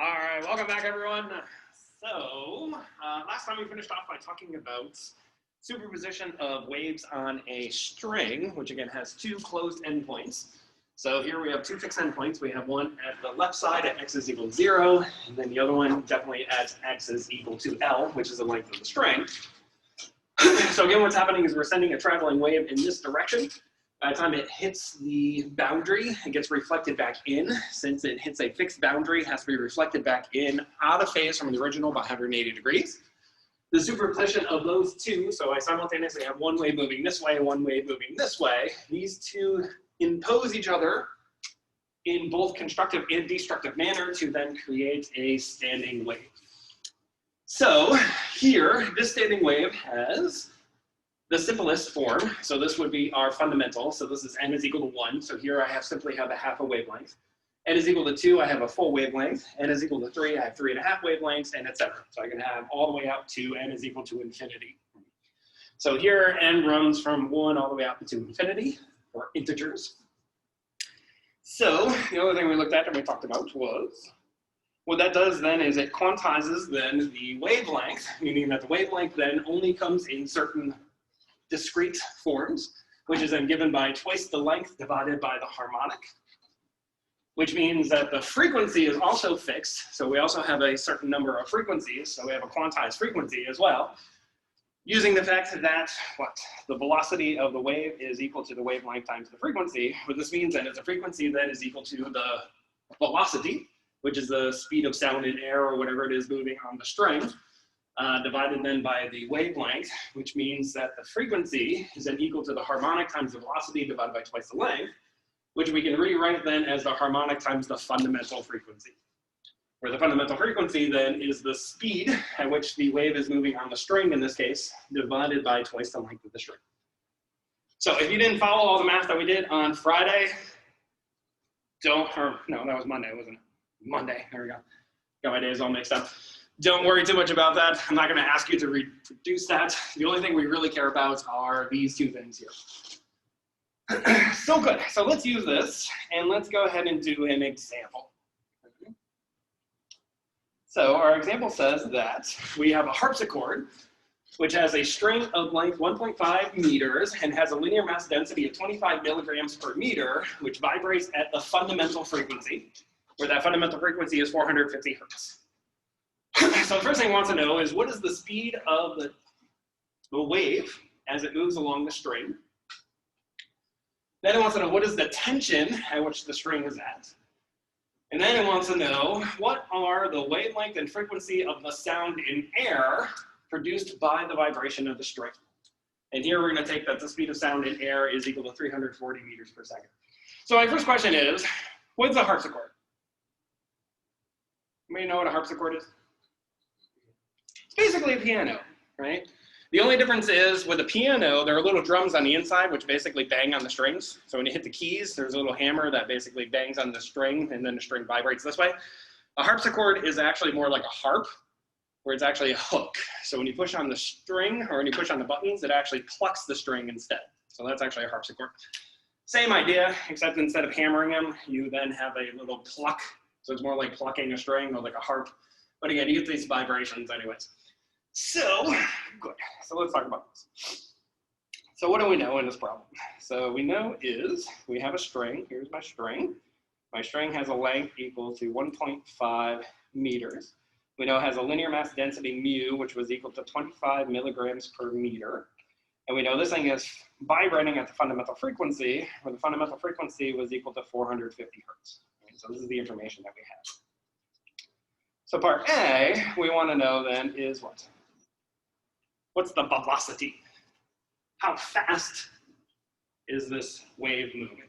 All right, welcome back, everyone. So, last time we finished off by talking about superposition of waves on a string, which again has two closed endpoints. So here we have two fixed endpoints. We have one at the left side at x is equal to 0, and then the other one definitely at x is equal to L, which is the length of the string. So again, what's happening is we're sending a traveling wave in this direction. By the time it hits the boundary, it gets reflected back in. Since it hits a fixed boundary, it has to be reflected back in out of phase from the original by 180 degrees. The superposition of those two, so I simultaneously have one wave moving this way, one wave moving this way. These two impose each other in both constructive and destructive manner to then create a standing wave. So here, this standing wave has the simplest form, so this would be our fundamental. So this is n is equal to 1. So here I simply have a half a wavelength. N is equal to 2, I have a full wavelength. N is equal to 3, I have 3.5 wavelengths, and etc. So I can have all the way out to n is equal to infinity. So here n runs from 1 all the way out to infinity, or integers. So the other thing we looked at and we talked about was, what that does then is it quantizes then the wavelength, meaning that the wavelength then only comes in certain discrete forms, which is then given by twice the length divided by the harmonic, which means that the frequency is also fixed. So we also have a certain number of frequencies. So we have a quantized frequency as well, using the fact that the velocity of the wave is equal to the wavelength times the frequency. What this means then is the frequency then is equal to the velocity, which is the speed of sound in air or whatever it is moving on the string, divided then by the wavelength, which means that the frequency is then equal to the harmonic times the velocity divided by twice the length, which we can rewrite then as the harmonic times the fundamental frequency, where the fundamental frequency then is the speed at which the wave is moving on the string in this case, divided by twice the length of the string. So if you didn't follow all the math that we did on Friday, no, that was Monday, wasn't it? Monday, there we go. Got my days all mixed up. Don't worry too much about that. I'm not going to ask you to reproduce that. The only thing we really care about are these two things here. So good. So let's use this, and let's go ahead and do an example. So our example says that we have a harpsichord, which has a string of length 1.5 meters and has a linear mass density of 25 milligrams per meter, which vibrates at the fundamental frequency, where that fundamental frequency is 450 hertz. So the first thing it wants to know is, what is the speed of the wave as it moves along the string? Then it wants to know, what is the tension at which the string is at? And then it wants to know, what are the wavelength and frequency of the sound in air produced by the vibration of the string? And here we're going to take that the speed of sound in air is equal to 340 meters per second. So my first question is, what's a harpsichord? Anybody know what a harpsichord is? It's basically a piano, right? The only difference is with a piano, there are little drums on the inside which basically bang on the strings. So when you hit the keys, there's a little hammer that basically bangs on the string, and then the string vibrates this way. A harpsichord is actually more like a harp, where it's actually a hook. So when you push on the string or when you push on the buttons, it actually plucks the string instead. So that's actually a harpsichord. Same idea, except instead of hammering them, you then have a little pluck. So it's more like plucking a string or like a harp. But again, you get these vibrations anyways. So, good. So let's talk about this. So what do we know in this problem? So we know is we have a string. Here's my string. My string has a length equal to 1.5 meters. We know it has a linear mass density mu, which was equal to 25 milligrams per meter. And we know this thing is vibrating at the fundamental frequency, where the fundamental frequency was equal to 450 hertz. Okay, so this is the information that we have. So part A, we want to know then is what? What's the velocity? How fast is this wave moving?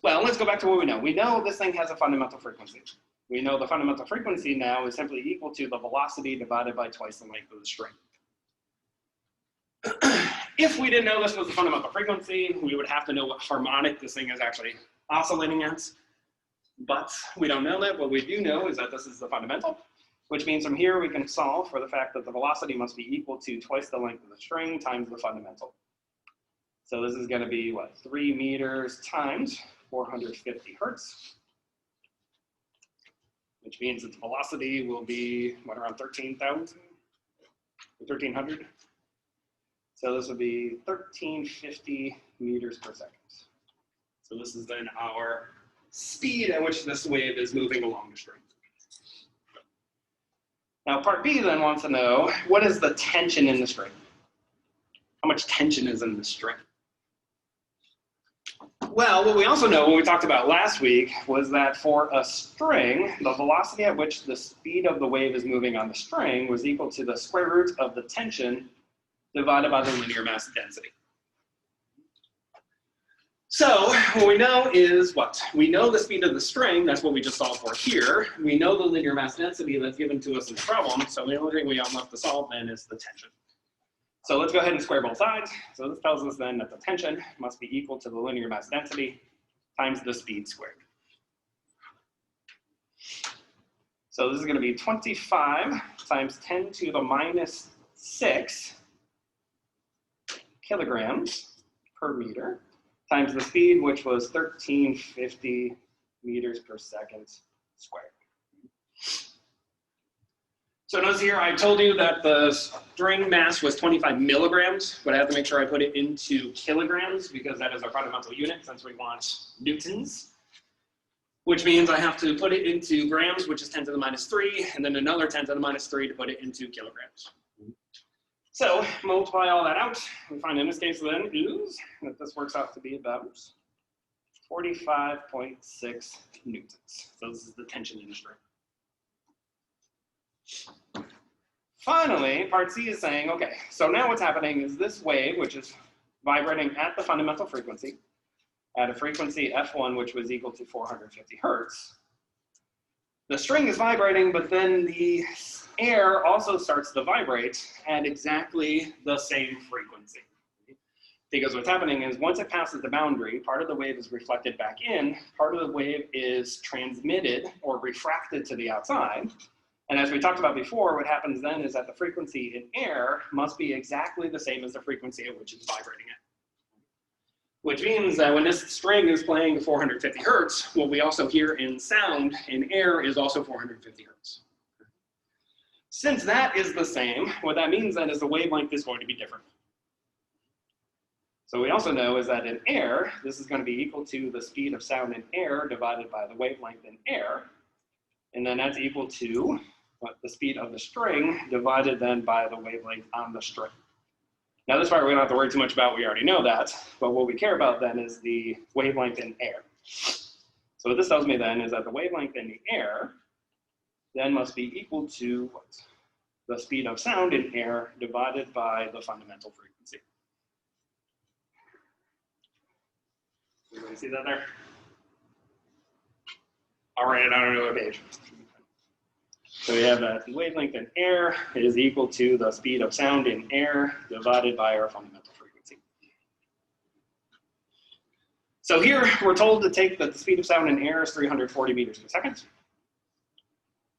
Well, let's go back to what we know. We know this thing has a fundamental frequency. We know the fundamental frequency now is simply equal to the velocity divided by twice the length of the string. If we didn't know this was the fundamental frequency, we would have to know what harmonic this thing is actually oscillating at. But we don't know that. What we do know is that this is the fundamental, which means from here we can solve for the fact that the velocity must be equal to twice the length of the string times the fundamental. So this is going to be, what, 3 meters times 450 hertz. which means that the velocity will be, what, around 13,000? 1,300? So this would be 1,350 meters per second. So this is then our speed at which this wave is moving along the string. Now part B then wants to know, what is the tension in the string? How much tension is in the string? Well, what we also know, what we talked about last week, was that for a string, the velocity at which the speed of the wave is moving on the string was equal to the square root of the tension divided by the linear mass density. So what we know is what? We know the speed of the string, that's what we just solved for here. We know the linear mass density that's given to us in the problem, so the only thing we have left to solve then is the tension. So let's go ahead and square both sides. So this tells us then that the tension must be equal to the linear mass density times the speed squared. So this is going to be 25 times 10 to the minus 6 kilograms per meter times the speed, which was 1,350 meters per second squared. So notice here, I told you that the string mass was 25 milligrams, but I have to make sure I put it into kilograms because that is our fundamental unit since we want newtons, which means I have to put it into grams, which is 10 to the minus 3, and then another 10 to the minus 3 to put it into kilograms. So multiply all that out. We find in this case then is that this works out to be about 45.6 newtons. So this is the tension in the string. Finally, part C is saying, okay, so now what's happening is this wave, which is vibrating at the fundamental frequency, at a frequency F1, which was equal to 450 hertz. The string is vibrating, but then the air also starts to vibrate at exactly the same frequency. Because what's happening is once it passes the boundary, part of the wave is reflected back in, part of the wave is transmitted or refracted to the outside. And as we talked about before, what happens then is that the frequency in air must be exactly the same as the frequency at which it's vibrating at. Which means that when this string is playing 450 hertz, what we also hear in sound in air is also 450 hertz. Since that is the same, what that means then is the wavelength is going to be different. So we also know is that in air, this is going to be equal to the speed of sound in air divided by the wavelength in air. And then that's equal to the speed of the string divided then by the wavelength on the string. Now this part we don't have to worry too much about, we already know that, but what we care about then is the wavelength in air. So what this tells me then is that the wavelength in the air then must be equal to what? The speed of sound in air divided by the fundamental frequency. Everybody see that there? I'll write it on another page. So we have that the wavelength in air is equal to the speed of sound in air divided by our fundamental frequency. So here we're told to take that the speed of sound in air is 340 meters per second,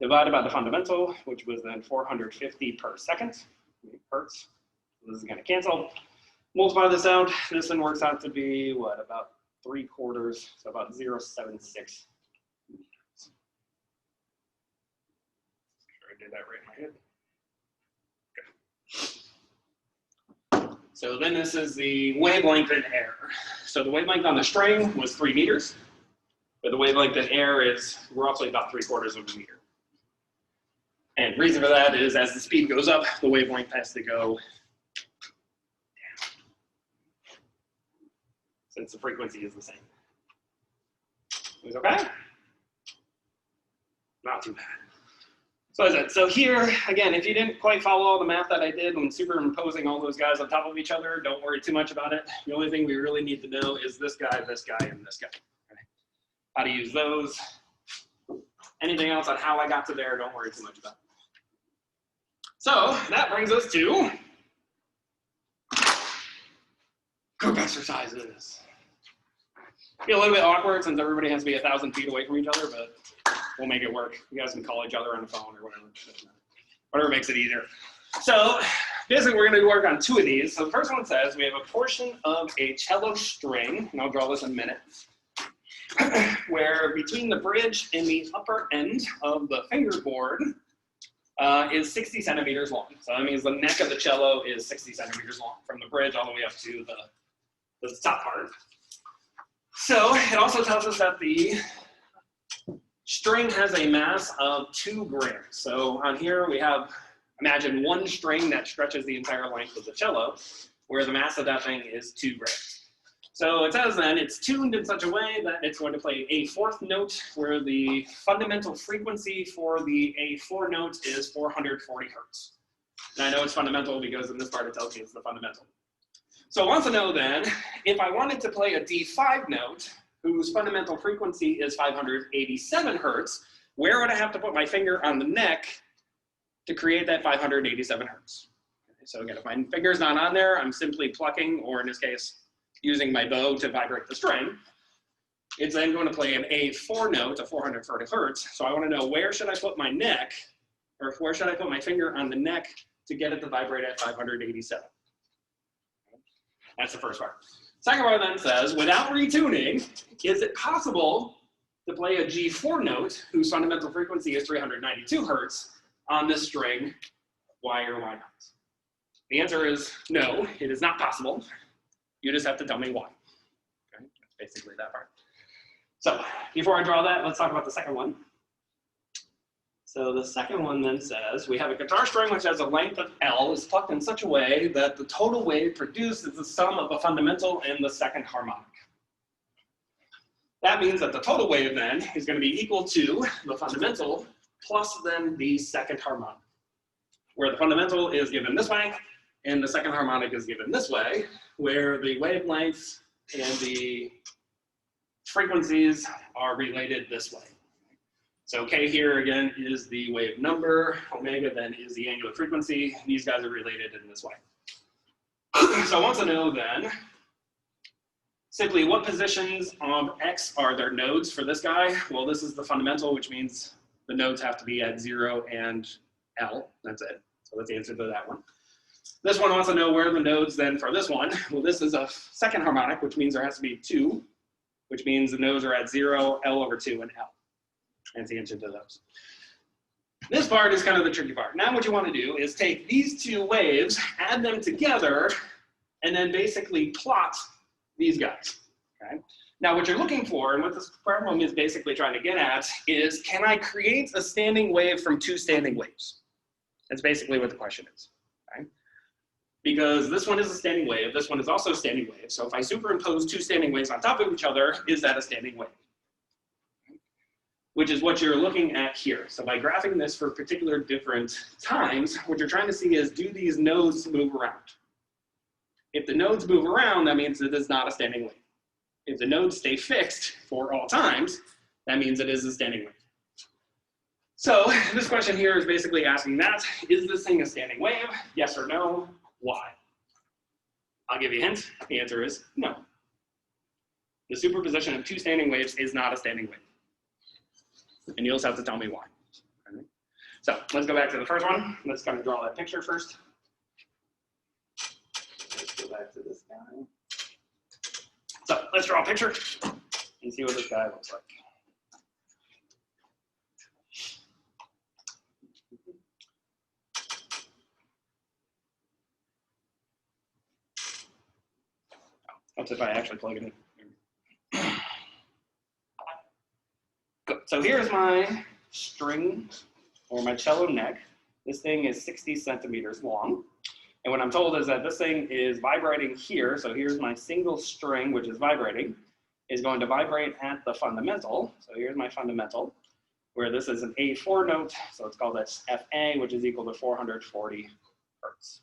divided by the fundamental, which was then 450 per second, hertz. So this is going to cancel. Multiply this out. This then works out to be what, about 3/4, so about 0.76. Did that right in my head. Okay. So then this is the wavelength in air. So the wavelength on the string was 3 meters, but the wavelength in air is roughly about 3/4 of a meter. And the reason for that is as the speed goes up, the wavelength has to go down, since the frequency is the same. Is okay? Not too bad. So as I said, so here, again, if you didn't quite follow all the math that I did when superimposing all those guys on top of each other, don't worry too much about it. The only thing we really need to know is this guy, and this guy. Okay? How to use those. Anything else on how I got to there, don't worry too much about. So that brings us to group exercises. Be a little bit awkward since everybody has to be 1,000 feet away from each other, but we'll make it work. You guys can call each other on the phone or whatever. Whatever makes it easier. So basically we're going to work on 2 of these. So the first one says we have a portion of a cello string, and I'll draw this in a minute. where between the bridge and the upper end of the fingerboard is 60 centimeters long. So that means the neck of the cello is 60 centimeters long from the bridge all the way up to the top part. So it also tells us that the string has a mass of 2 grams. So on here we have, imagine one string that stretches the entire length of the cello, where the mass of that thing is 2 grams. So it says then it's tuned in such a way that it's going to play a 4th note, where the fundamental frequency for the A4 note is 440 hertz. And I know it's fundamental because in this part it tells me it's the fundamental. So I want to know then, if I wanted to play a D5 note, whose fundamental frequency is 587 hertz, where would I have to put my finger on the neck to create that 587 hertz? Okay, so again, if my finger's not on there, I'm simply plucking, or in this case, using my bow to vibrate the string. It's then going to play an A4 note of 440 hertz. So I want to know, where should I put my neck, or where should I put my finger on the neck to get it to vibrate at 587? That's the first part. Second part then says, without retuning, is it possible to play a G4 note whose fundamental frequency is 392 hertz on this string? Why or why not? The answer is no, it is not possible. You just have to tell me why. Okay, that's basically that part. So before I draw that, let's talk about the second one. So the second one then says, we have a guitar string which has a length of L, is plucked in such a way that the total wave produced is the sum of the fundamental and the second harmonic. That means that the total wave then is going to be equal to the fundamental plus then the second harmonic, where the fundamental is given this way and the second harmonic is given this way, where the wavelengths and the frequencies are related this way. So K here again is the wave number, omega then is the angular frequency. These guys are related in this way. So I want to know then, simply what positions of X are there nodes for this guy? Well, this is the fundamental, which means the nodes have to be at 0 and L, that's it. So that's the answer to that one. This one wants to know where are the nodes then for this one. Well, this is a second harmonic, which means there has to be 2, which means the nodes are at 0, L over 2, and L. That's the answer to those. This part is kind of the tricky part. Now what you want to do is take these 2 waves, add them together, and then basically plot these guys. Okay? Now what you're looking for, and what this problem is basically trying to get at, is can I create a standing wave from 2 standing waves? That's basically what the question is. Okay? Because this one is a standing wave, this one is also a standing wave. So if I superimpose 2 standing waves on top of each other, is that a standing wave? Which is what you're looking at here. So by graphing this for particular different times, what you're trying to see is, do these nodes move around? If the nodes move around, that means it is not a standing wave. If the nodes stay fixed for all times, that means it is a standing wave. So this question here is basically asking that, is this thing a standing wave? Yes or no? Why? I'll give you a hint. The answer is no. The superposition of 2 standing waves is not a standing wave. And you'll just have to tell me why. Okay. So let's go back to the first one. Let's kind of draw that picture first. Let's go back to this guy. So let's draw a picture and see what this guy looks like. That's if I actually plug it in. Good. So here's my string, or my cello neck. This thing is 60 centimeters long. And what I'm told is that this thing is vibrating here. So here's my single string, which is vibrating, is going to vibrate at the fundamental. So here's my fundamental, where this is an A4 note. So it's called FA, which is equal to 440 hertz.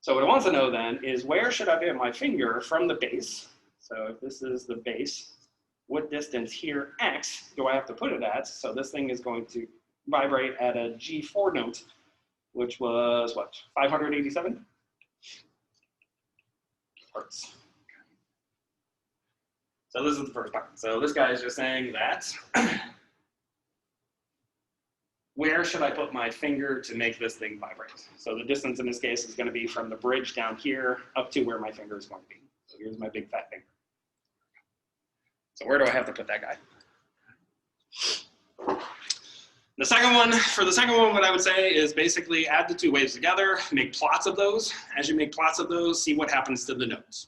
So what I want to know then is, where should I put my finger from the base? So if this is the base, what distance here, X, do I have to put it at? So this thing is going to vibrate at a G4 note, which was what, 587 hertz. So this is the first part. So this guy is just saying that, where should I put my finger to make this thing vibrate? So the distance in this case is going to be from the bridge down here up to where my finger is going to be. So here's my big fat finger. So where do I have to put that guy? The second one, what I would say is basically add the two waves together, make plots of those. As you make plots of those, see what happens to the notes.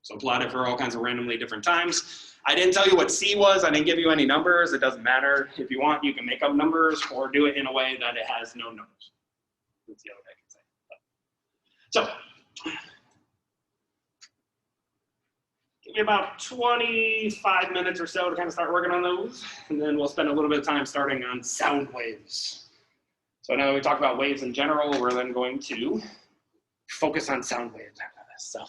So plot it for all kinds of randomly different times. I didn't tell you what C was. I didn't give you any numbers. It doesn't matter. If you want, you can make up numbers or do it in a way that it has no numbers. That's the other way I can say. So give me about 25 minutes or so to kind of start working on those. And then we'll spend a little bit of time starting on sound waves. So now that we talked about waves in general, we're then going to focus on sound waves after this. So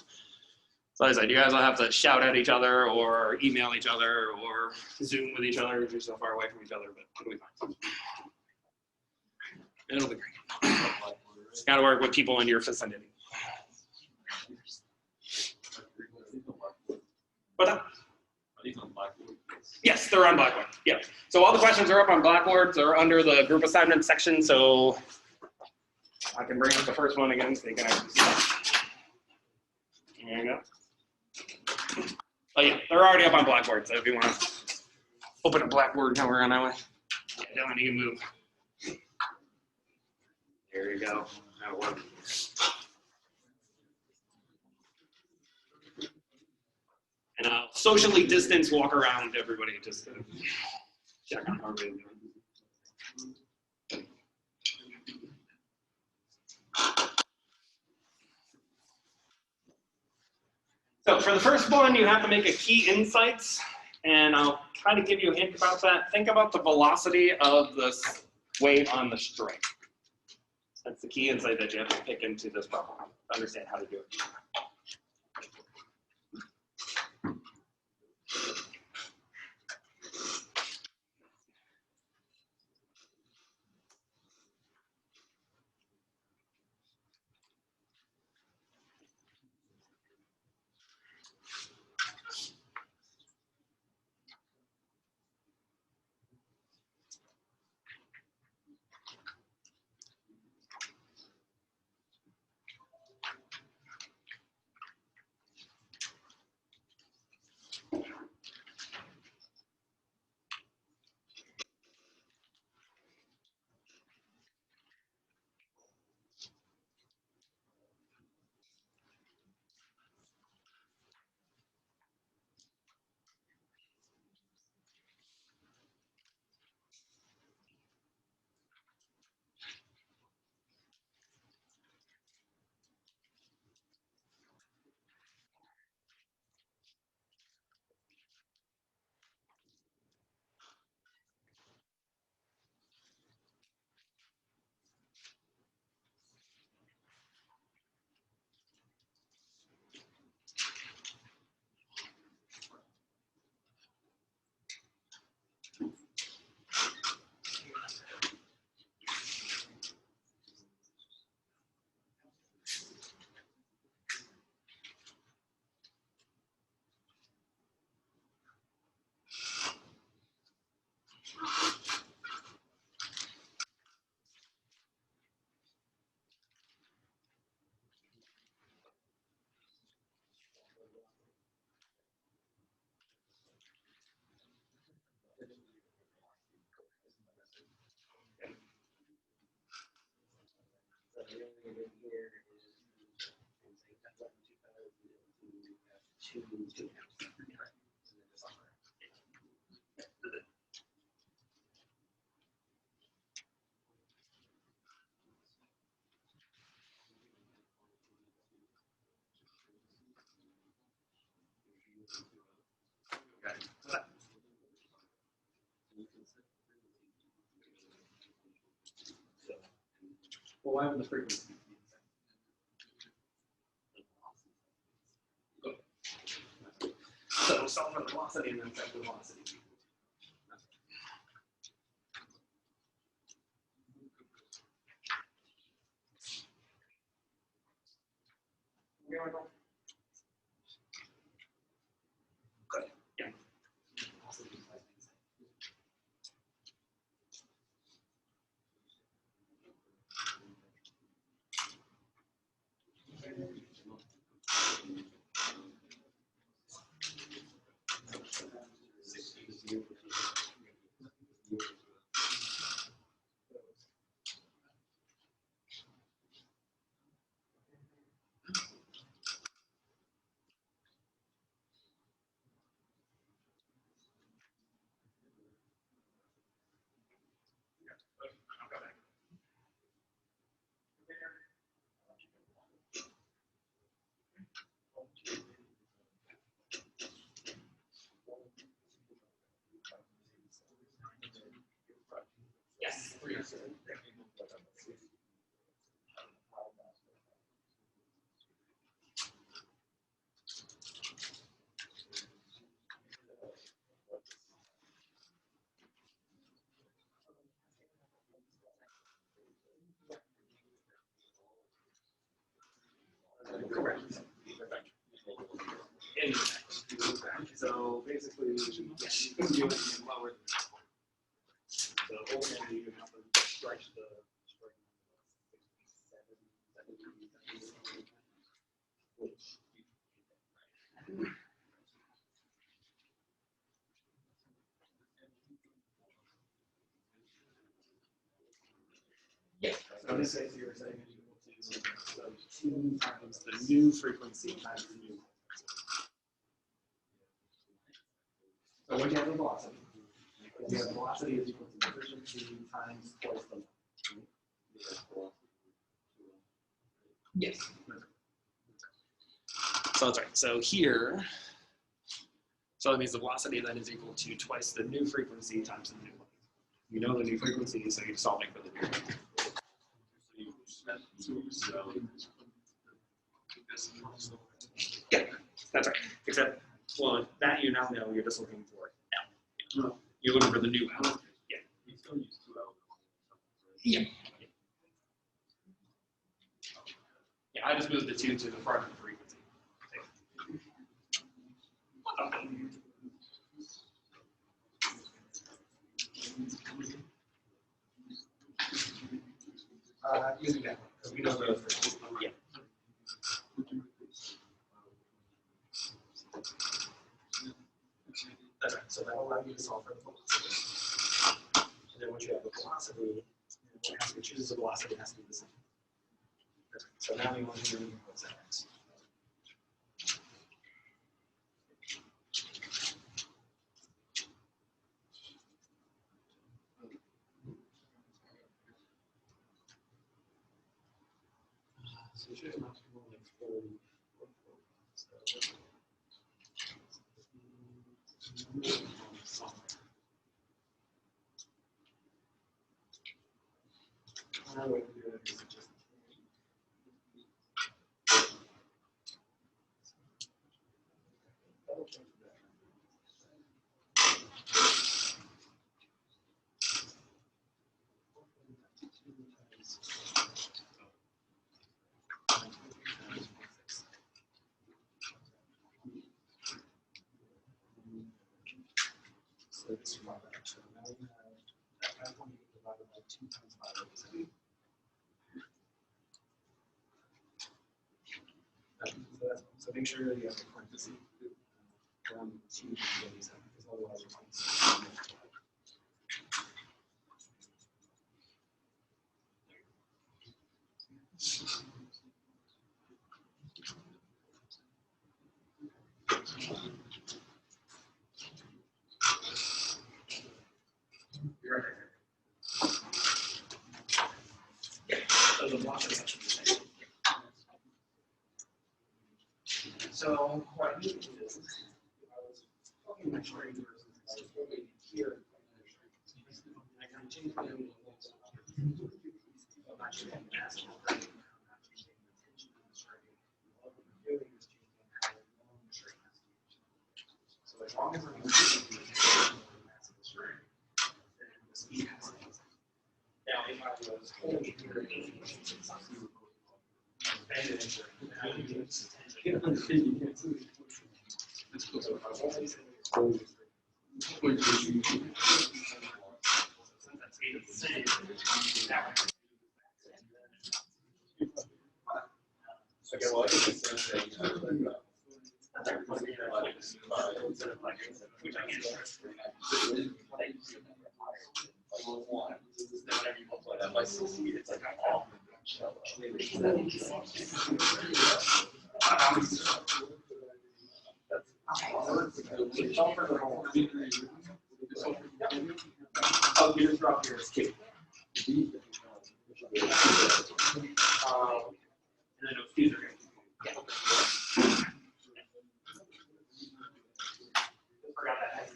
as I said, you guys will have to shout at each other or email each other or Zoom with each other if you're so far away from each other, but it'll be fine. It'll be great. Got to work with people in your vicinity. What's that? Yes, they're on Blackboard. Yeah. So all the questions are up on Blackboard. They're under the group assignment section. So I can bring up the first one again so you can actually see that. There you go. Oh yeah, they're already up on Blackboard. So if you want to open a Blackboard, now we're on that way. Yeah, Dylan, you can move. There you go. That'll work. And I'll socially distance walk around everybody just to check on how everybody's doing. So for the first one, you have to make a key insights, and I'll kind of give you a hint about that. Think about the velocity of the wave on the string. That's the key insight that you have to pick into this problem to understand how to do it. Well, why would the frequency? So solve for the velocity and then check the velocity. Good. Yeah. Correct. So basically, yes, you can do it lower than that point. So ultimately, you have to stretch the string. Yes. So in this case, you're saying it's equal to 2 times the new frequency times the new. So when you have the velocity, you have velocity is equal to the frequency times twice the length. Yes. So that's right. So here, so that means the velocity then is equal to twice the new frequency times the new length. You know the new frequency, so you're solving for the new length. Yeah, that's right. Except, well, that you now know you're just looking for L. You're looking for the new L. Yeah. Yeah. Yeah, I just moved the 2 to the front of the frequency. Using that one, because we know those. Yeah. That's right. So that will allow you to solve for the velocity. And then once you have the velocity, what has to choose the velocity has to be the same. That's right. So now we want to do what's that x. So you should have enough to like 40. Another way to do it is just double check that. So this is not that. So now we have that one divided by 2 times 5. So make sure you have a parenthesis around 2 because otherwise you're going to. You're right there. Yeah, so the velocity section is the same. So what I need to do is, I was talking my string versus I was holding here, I kind of changed the name of the string. So I'm not changing the mass of the string, I'm not changing the tension of the string. All I'm doing is changing how long the string has to be. So as long as I'm changing the tension of the mass of the string, then the speed has to be. Now if I was holding it here, it's not super cool. And then how do you get this tension? Okay, well, I think it's the same thing. It's like oh, you just drop your escape. And then those keys are good. Yeah. Forgot that.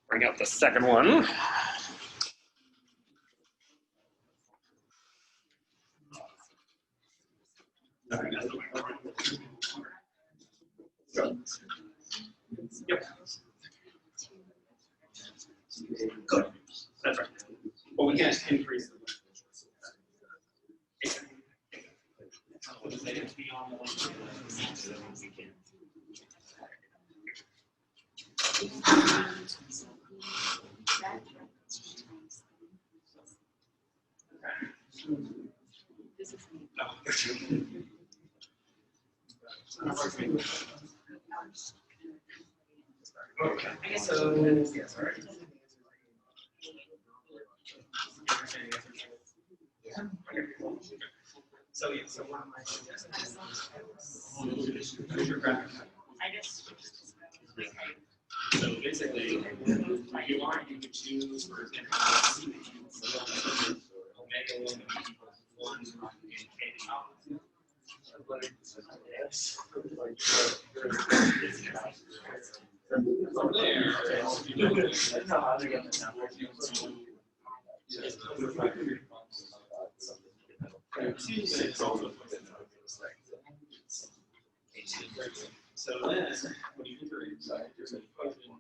Bring out the second one. Yep. Good. That's right. But we can't increase the Okay, so yes, all right. So yeah, so one of my suggestions I guess. So basically, you want you can choose for example omega 1 and K. From there, so then, when you enter inside, there's an equation of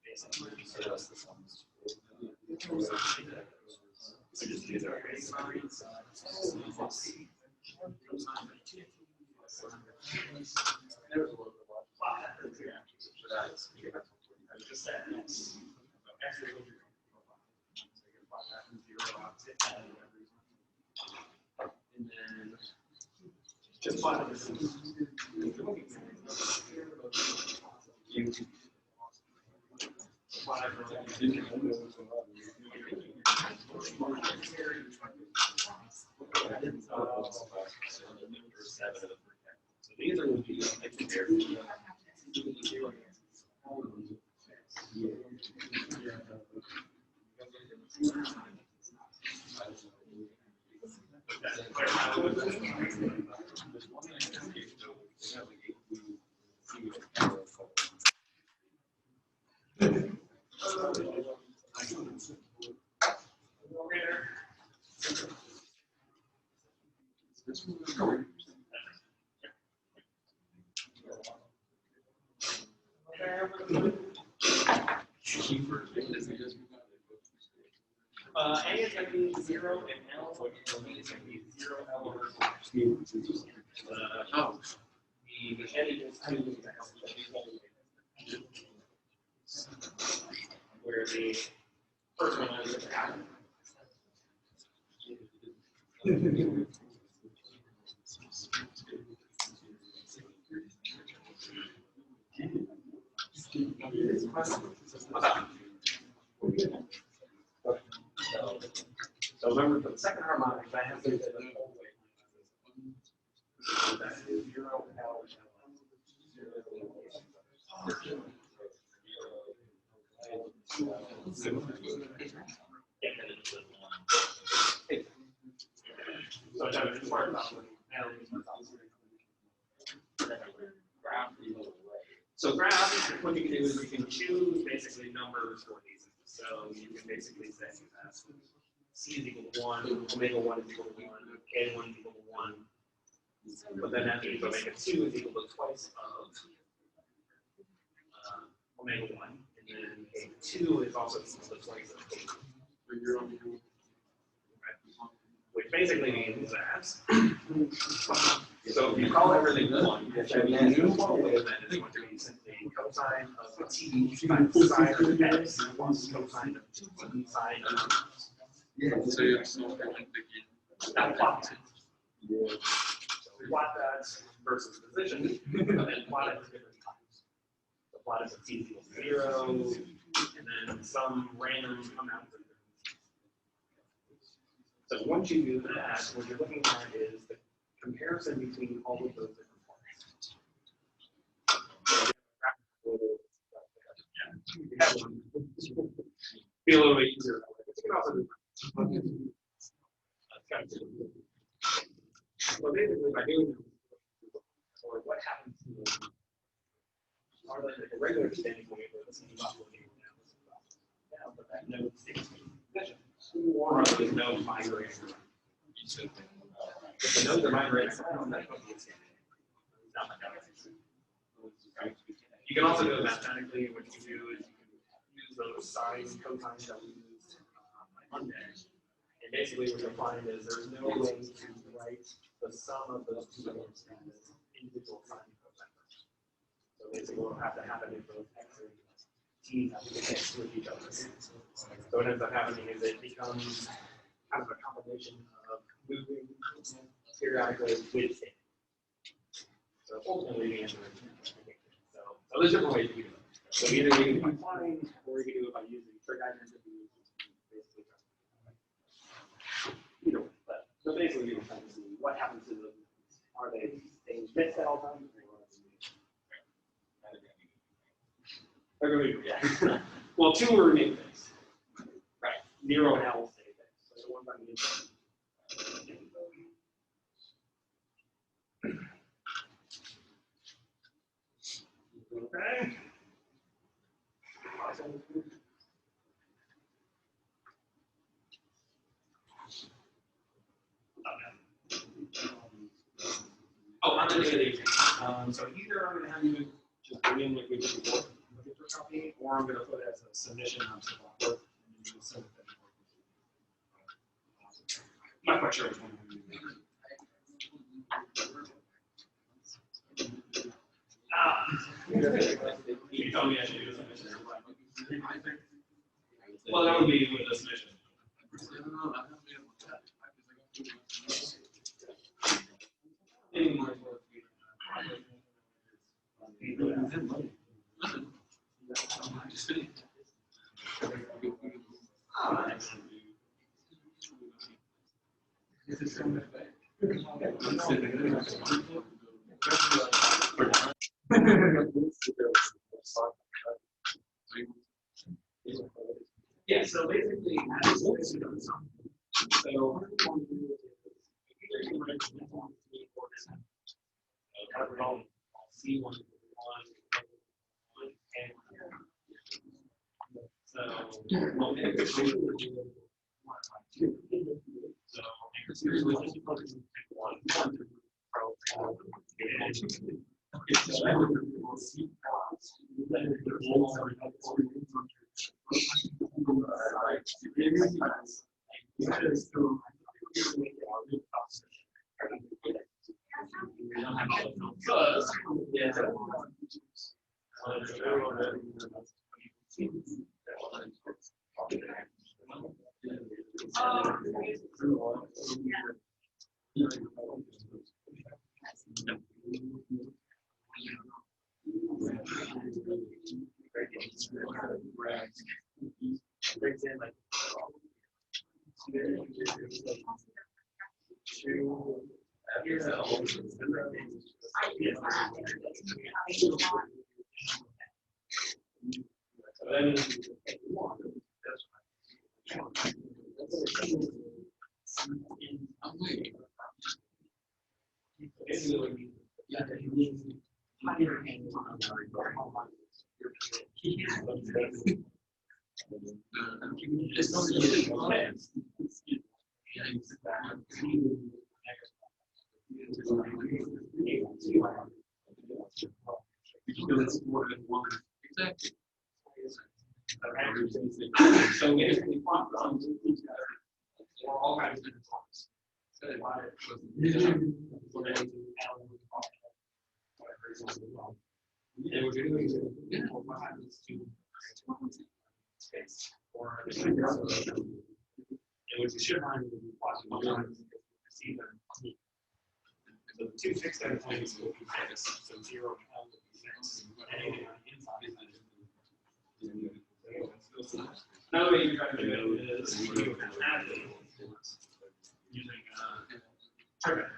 basically and then just plot this. So these are going to be A is going to be 0 and L, so B is going to be 0, L over the N equals 2, where the first one is so remember, for the second harmonic, I have to do the whole way. That is 0, L, So graph, what you can do is you can choose basically numbers for these. So you can basically say C is equal to 1, omega 1 is equal to 1, K1 is equal to 1. But then that means omega 2 is equal to twice of omega 1. And then K2 is also equal to twice of K2. Which basically means that, so if you call everything 1, then is going to be simply cosine of t times sine of x plus cosine of t sine of So you have so that plot. So plot that versus position, and then plot it different times. The plot is t equals 0, and then some random amount of. So once you do that, what you're looking at is the comparison between all of those different points. Be a little bit easier that way. You can also do so basically, by doing this, or what happens to them, are like a regular standing wave, or this is about what you no fixed position, or there's no migrating. If the nodes are migrating, you can also do it mathematically. What you can do is you can use those sines, cosines that we used on Monday. And basically what you'll find is there's no way to write the sum of those two numbers as individual sine and cosine functions. So basically we'll have to happen if those x and t's have to get mixed with each other. So what ends up happening is it becomes kind of a combination of moving periodically with state. So ultimately the answer is so there's different ways you can do it. So either you can do it by line, or you can do it by using trig diagrams that we use basically. Either way, but so basically you're trying to see what happens to them. Are they staying fixed at all times? They're going to be, yeah. Well, 2 will remain fixed. Right. 0 and L will stay fixed. So the ones I'm going to okay. Oh, on the day so either I'm going to have you just bring in like we did before, copy, or I'm going to put it as a submission onto the board and then send it to I'm not quite sure which one I'm going to do. You told me I should do a submission. Well, that would be with a submission. Yeah, so basically, So basically, for all kinds of different forms. And what you're doing is what happens to space or the and what you should find is see them. So the 2 fixed endpoints will be fixed. So 0 and L will be fixed. Anything on the inside. Another way you try to do it is you can add using trigger.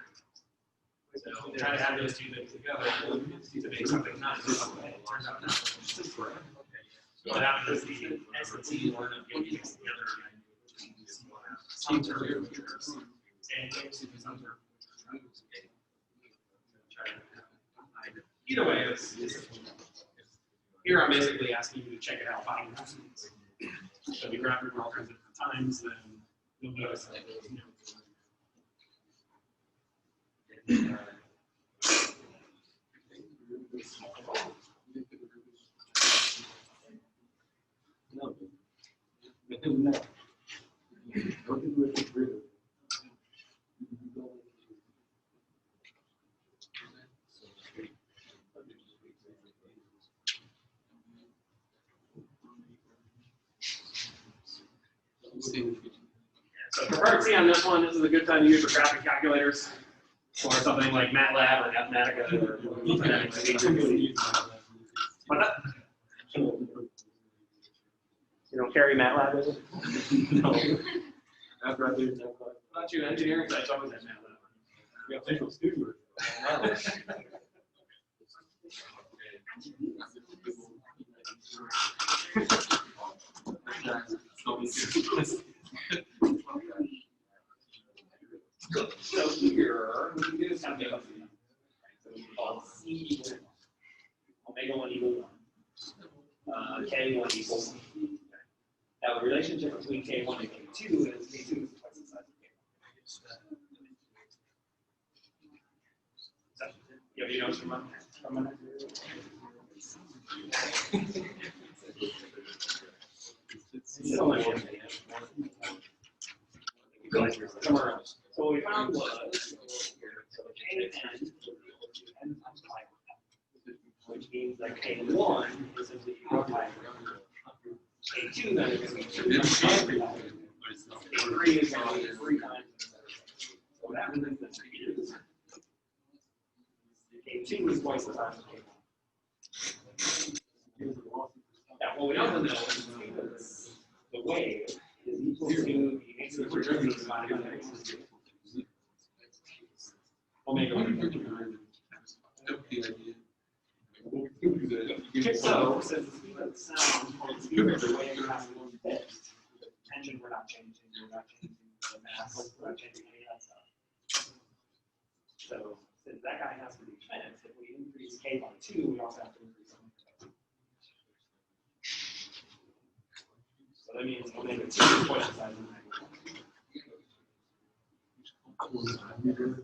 So try to add those 2 things together to make something nice. It turns out not. So what happens is the S and T will end up getting mixed together. Some term either way, it's here I'm basically asking you to check it out. So if you grab it all kinds of different times, then you'll notice that So for part C on this one, this is a good time to use your graphic calculators or something like MATLAB or Mathematica or what that? You don't carry MATLAB with you? No. Not you, engineering sites always have MATLAB. We have Visual Studio. So here, we can do something called C omega 1 equal 1, K1 equals. Now the relationship between K1 and K2 is K2 is twice the size of K1. You have any notes from that? Somewhere else. So what we found was K to N times pi, which means that K1 is simply equal to pi. K2 then is going to be 2 times pi. K3 is going to be 3 times. So what happens is K2 is twice the size of K1. Now, what we also know is the wave is equal to the integral divided by omega 1. So, since the speed of the sound or the speed of the wave has to be fixed, tension we're not changing, the mass, we're not changing any of that stuff. So, since that guy has to be fixed, if we increase K by 2, we also have to increase omega. So that means omega 2 is twice the size of omega 1.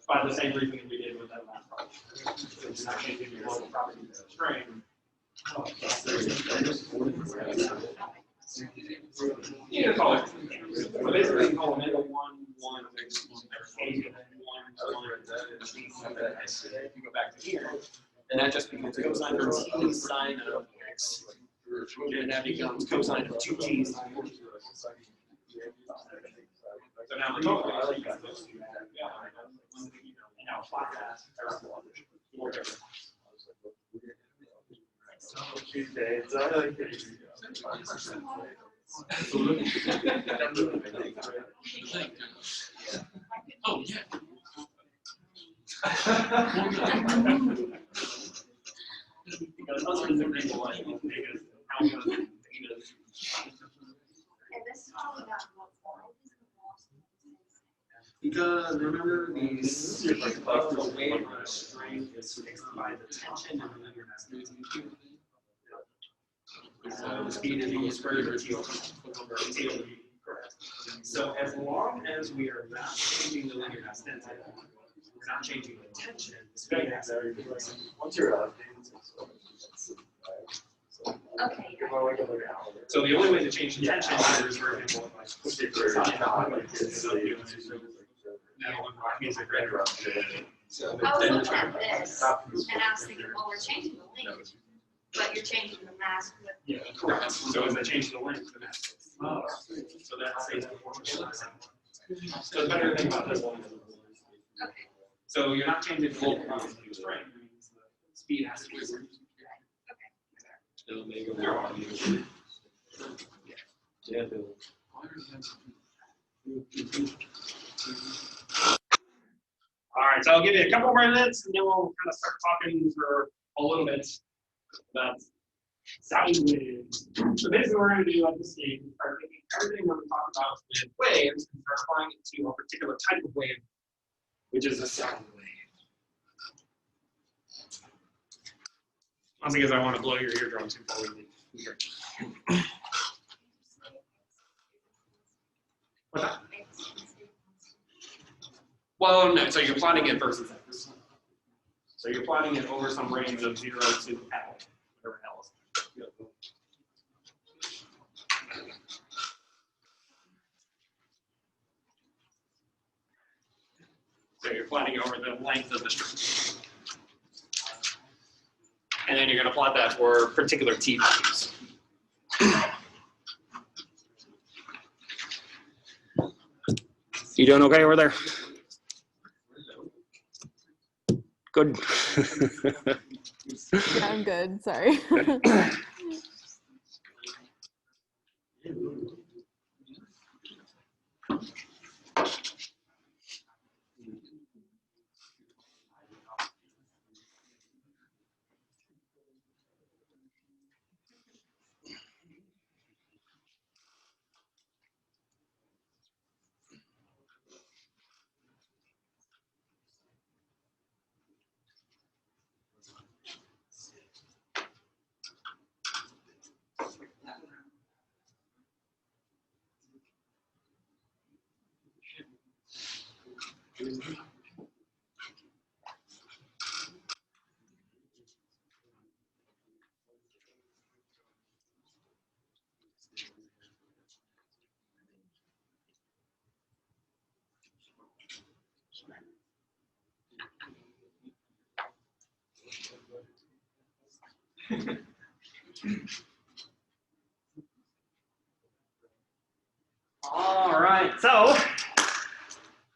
By the same reasoning we did with that last problem. So it's not changing your local property of the string. You can call it. So basically, you can call omega 1, 1, K 1, 1, if you go back to here, and that just becomes cosine of t sine of x. And that becomes cosine of 2t sine of x. So now the total is like that. And now plot that parallel or different. Oh, yeah. Because other than people like how much And this is all about because remember the wave on a string is fixed by the tension and the linear mass. So the speed is equal to square root of T over T over V. Correct. So as long as we are not changing the linear mass density, we're not changing the tension, the speed has everything. Once you're up. okay. So the only way to change the tension is, for example, if I push it to the side, so I was looking at this and I was thinking, well, we're changing the length, but you're changing the mass with. yeah, correct. So as I change the length, the mass. Oh, so that stays proportional. So the better thing about this one is, Okay. so you're not changing the local property of the string. The speed has to be. All right, so I'll give you a couple more minutes, and then we'll kind of start talking for a little bit about sound waves. So basically what we're going to do at this stage is start taking everything that we talk about with waves and start applying it to a particular type of wave, which is a sound wave. Mostly because I want to blow your eardrums before we leave. Okay. What's that? Well, no, so you're plotting it versus X. So you're plotting it over some range of 0 to L, whatever L is. So you're plotting it over the length of the string. And then you're going to plot that for particular T values. You doing okay over there? Good. Yeah, I'm good, sorry. All right, so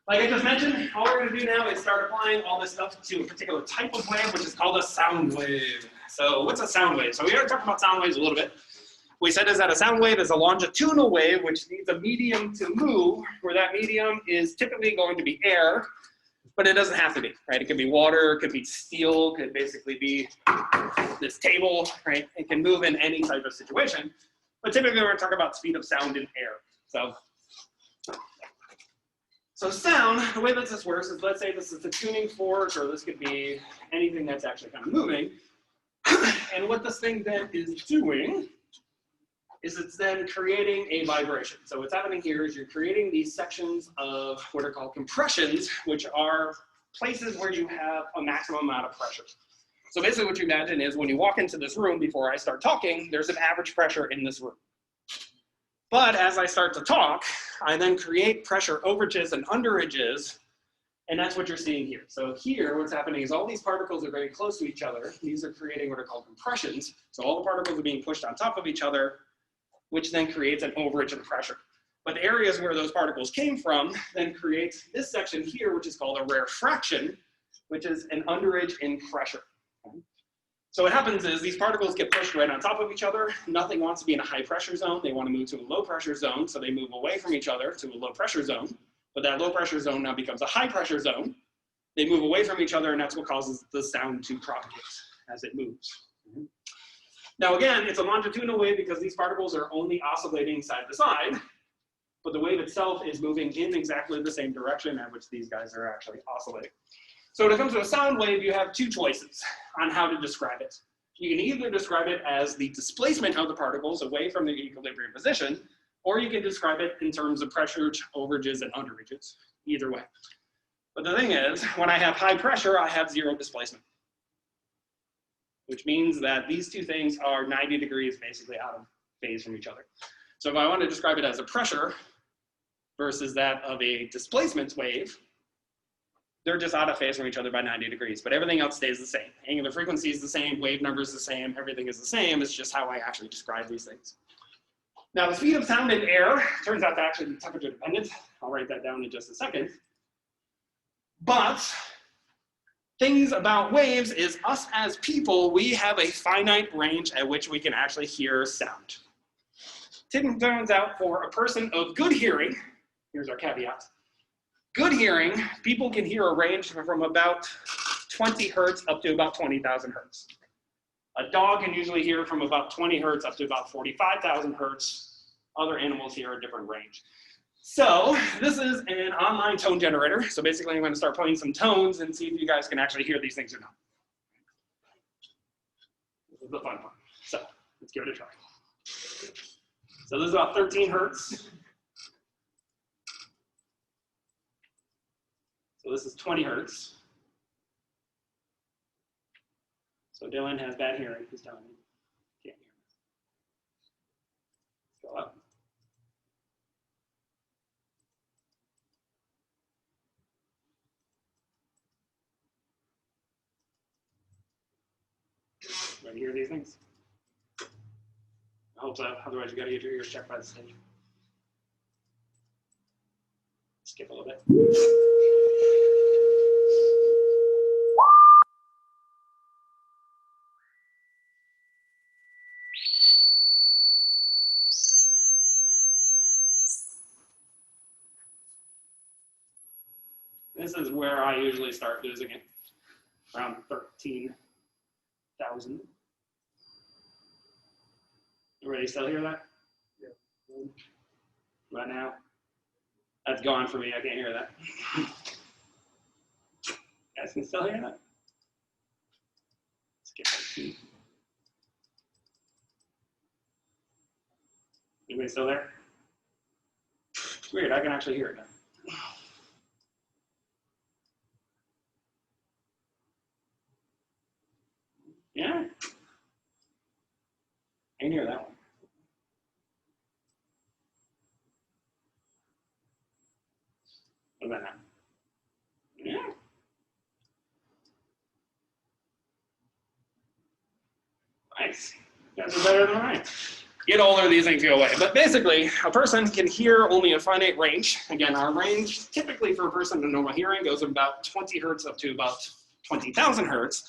like I just mentioned, all we're going to do now is start applying all this stuff to a particular type of wave, which is called a sound wave. So what's a sound wave? So we already talked about sound waves a little bit. What we said is that a sound wave is a longitudinal wave which needs a medium to move, where that medium is typically going to be air, but it doesn't have to be, right? It could be water, it could be steel, it could basically be this table, right? It can move in any type of situation, but typically we're going to talk about speed of sound in air. So sound, the way that this works is, let's say this is a tuning fork, or this could be anything that's actually kind of moving. And what this thing then is doing is it's then creating a vibration. So what's happening here is you're creating these sections of what are called compressions, which are places where you have a maximum amount of pressure. So basically what you imagine is when you walk into this room before I start talking, there's an average pressure in this room. But as I start to talk, I then create pressure overages and underages, and that's what you're seeing here. So here, what's happening is all these particles are very close to each other. These are creating what are called compressions. So all the particles are being pushed on top of each other, which then creates an overage in pressure. But the areas where those particles came from then creates this section here, which is called a rarefaction, which is an underage in pressure. So what happens is these particles get pushed right on top of each other. Nothing wants to be in a high pressure zone. They want to move to a low pressure zone, so they move away from each other to a low pressure zone. But that low pressure zone now becomes a high pressure zone. They move away from each other, and that's what causes the sound to propagate as it moves. Now again, it's a longitudinal wave because these particles are only oscillating side to side, but the wave itself is moving in exactly the same direction at which these guys are actually oscillating. So when it comes to a sound wave, you have two choices on how to describe it. You can either describe it as the displacement of the particles away from the equilibrium position, or you can describe it in terms of pressure, overages, and underages, either way. But the thing is, when I have high pressure, I have zero displacement, which means that these two things are 90 degrees basically out of phase from each other. So if I want to describe it as a pressure versus that of a displacement wave, they're just out of phase from each other by 90 degrees, but everything else stays the same. Angular frequency is the same, wave number is the same, everything is the same. It's just how I actually describe these things. Now, the speed of sound in air turns out to actually be temperature dependent. I'll write that down in just a second. But things about waves is us as people, we have a finite range at which we can actually hear sound. It turns out for a person of good hearing, here's our caveat, good hearing, people can hear a range from about 20 hertz up to about 20,000 hertz. A dog can usually hear from about 20 hertz up to about 45,000 hertz. Other animals hear a different range. So this is an online tone generator. So basically I'm going to start playing some tones and see if you guys can actually hear these things or not. This is the fun part. So let's give it a try. So this is about 13 hertz. So this is 20 hertz. So Dylan has bad hearing, he's telling me. Can't hear. Let's go up. Ready to hear these things? I hope so, otherwise you gotta get your ears checked by the stage. Skip a little bit. This is where I usually start losing it, around 13,000. Everybody still hear that? Yeah. Right now? That's gone for me, I can't hear that. You guys can still hear that? Skip that. Anybody still there? It's weird, I can actually hear it now. Yeah? I can hear that one. What about now? Yeah. Nice. You guys are better than I. Get older, these things go away. But basically, a person can hear only a finite range. Again, our range typically for a person with normal hearing goes from about 20 hertz up to about 20,000 hertz.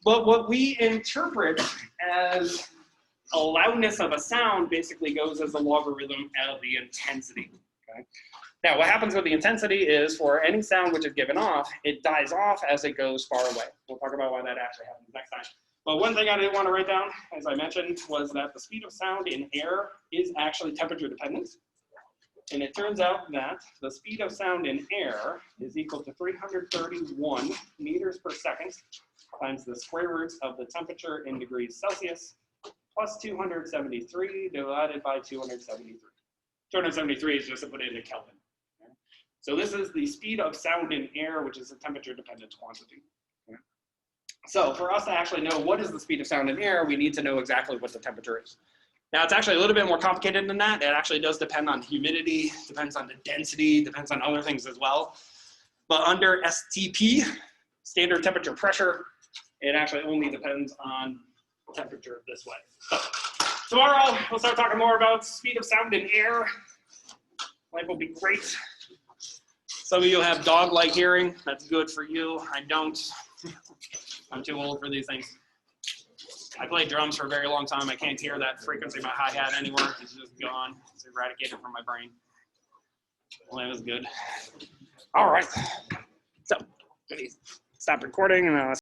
But what we interpret as a loudness of a sound basically goes as a logarithm of the intensity. Okay? Now, what happens with the intensity is for any sound which is given off, it dies off as it goes far away. We'll talk about why that actually happens next time. But one thing I didn't want to write down, as I mentioned, was that the speed of sound in air is actually temperature dependent. And it turns out that the speed of sound in air is equal to 331 meters per second times the square root of the temperature in degrees Celsius plus 273 divided by 273. 273 is just to put it into Kelvin. Okay? So this is the speed of sound in air, which is a temperature dependent quantity. Okay? So for us to actually know what is the speed of sound in air, we need to know exactly what the temperature is. Now it's actually a little bit more complicated than that. It actually does depend on humidity, depends on the density, depends on other things as well. But under STP, standard temperature pressure, it actually only depends on temperature this way. So tomorrow, we'll start talking more about speed of sound in air. Life will be great. Some of you have dog-like hearing. That's good for you. I don't. I'm too old for these things. I played drums for a very long time. I can't hear that frequency of my hi-hat anymore. It's just gone. It's eradicated from my brain. Well, that was good. All right. So, stop recording and